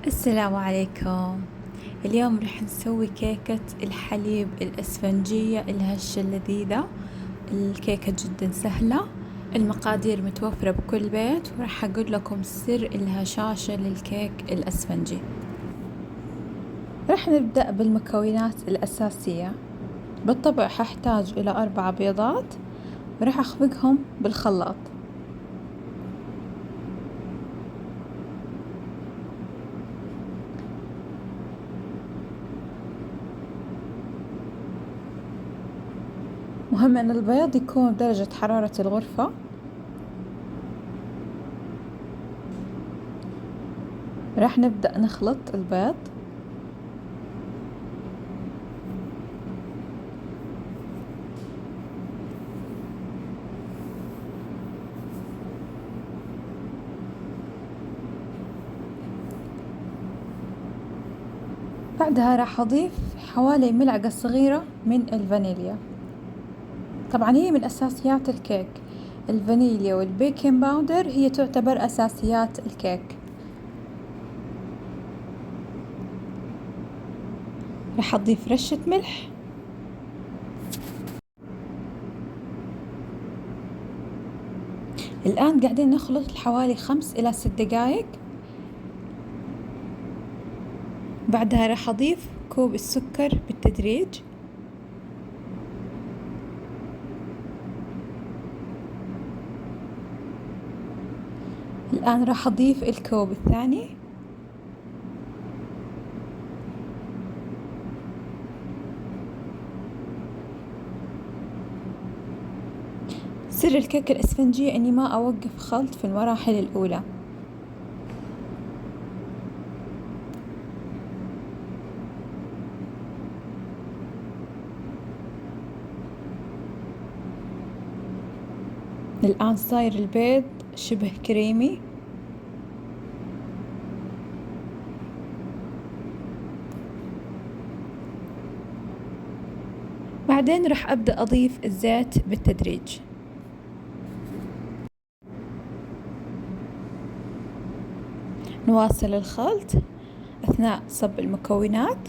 السلام عليكم. اليوم رح نسوي كيكة الحليب الإسفنجية الهشة اللذيذة. الكيكة جدا سهلة، المقادير متوفرة بكل بيت، ورح أقول لكم سر الهشاشة للكيك الإسفنجي. رح نبدأ بالمكونات الأساسية. بالطبع ححتاج إلى 4 بيضات، ورح أخفقهم بالخلاط. مهم أن البيض يكون بدرجة حرارة الغرفة. راح نبدأ نخلط البيض. بعدها راح أضيف حوالي ملعقة صغيرة من الفانيليا. طبعا هي من أساسيات الكيك، الفانيليا والبيكنج باودر هي تعتبر أساسيات الكيك. راح أضيف رشة ملح. الآن قاعدين نخلط حوالي 5 إلى 6 دقايق. بعدها راح أضيف كوب السكر بالتدريج. الآن راح أضيف الكوب الثاني. سر الكيكة الإسفنجية إني ما أوقف خلط في المراحل الأولى. الآن صاير البيض شبه كريمي. بعدين راح أبدأ أضيف الزيت بالتدريج. نواصل الخلط أثناء صب المكونات.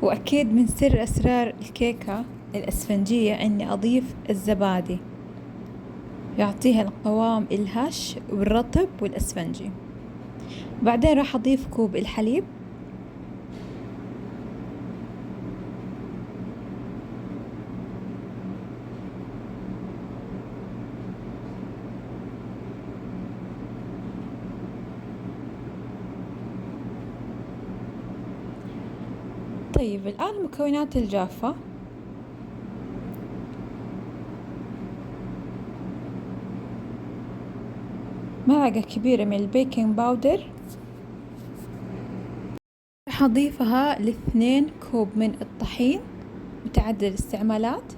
وأكيد من سر أسرار الكيكة الإسفنجية إني أضيف الزبادي، يعطيها القوام الهش والرطب والإسفنجي. بعدين راح أضيف كوب الحليب. طيب الآن المكونات الجافة. ملعقة كبيرة من البيكنج باودر. راح أضيفها ل2 كوب من الطحين متعدد الاستعمالات.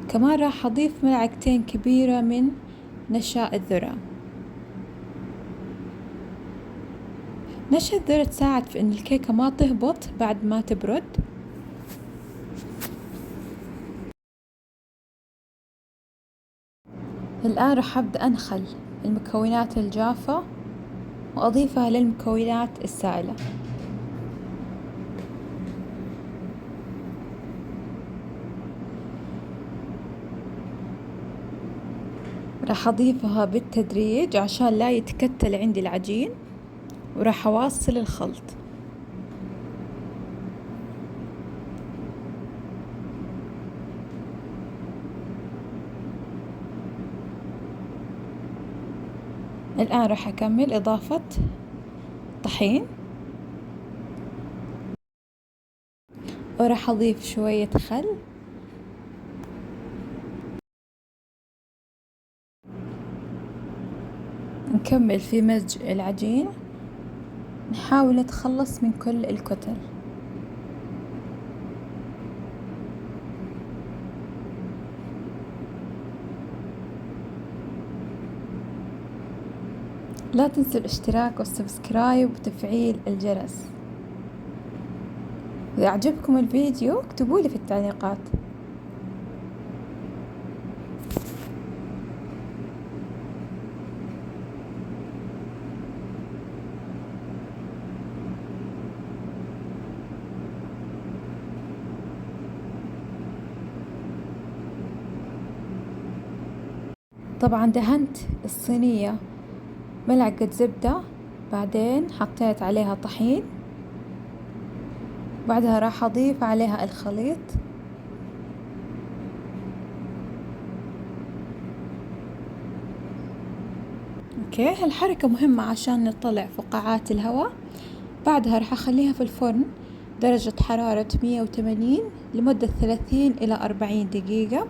كمان راح أضيف ملعقتين كبيرة من نشا الذرة. نشا الذرة تساعد في إن الكيكة ما تهبط بعد ما تبرد. الآن راح أبدأ أنخل المكونات الجافة وأضيفها للمكونات السائلة. راح أضيفها بالتدريج عشان لا يتكتل عندي العجين، وراح أواصل الخلط. الآن راح أكمل إضافة طحين، وراح أضيف شوية خل. نكمل في مزج العجين، نحاول نتخلص من كل الكتل. لا تنسوا الاشتراك والسبسكرايب وتفعيل الجرس. إذا أعجبكم الفيديو اكتبوا لي في التعليقات. طبعا دهنت الصينية ملعقة زبدة، بعدين حطيت عليها طحين، بعدها راح أضيف عليها الخليط. اوكي، هالحركة مهمة عشان نطلع فقاعات الهواء. بعدها راح أخليها في الفرن درجة حرارة 180 لمدة 30 إلى 40 دقيقة،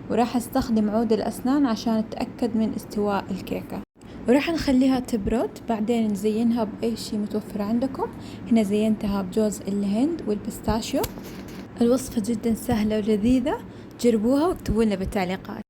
وراح أستخدم عود الأسنان عشان أتأكد من استواء الكيكة، وراح نخليها تبرد. بعدين نزينها بأي شي متوفر عندكم. هنا زينتها بجوز الهند والبيستاشيو. الوصفة جدا سهلة ولذيذة، جربوها واكتبوا لنا بالتعليقات.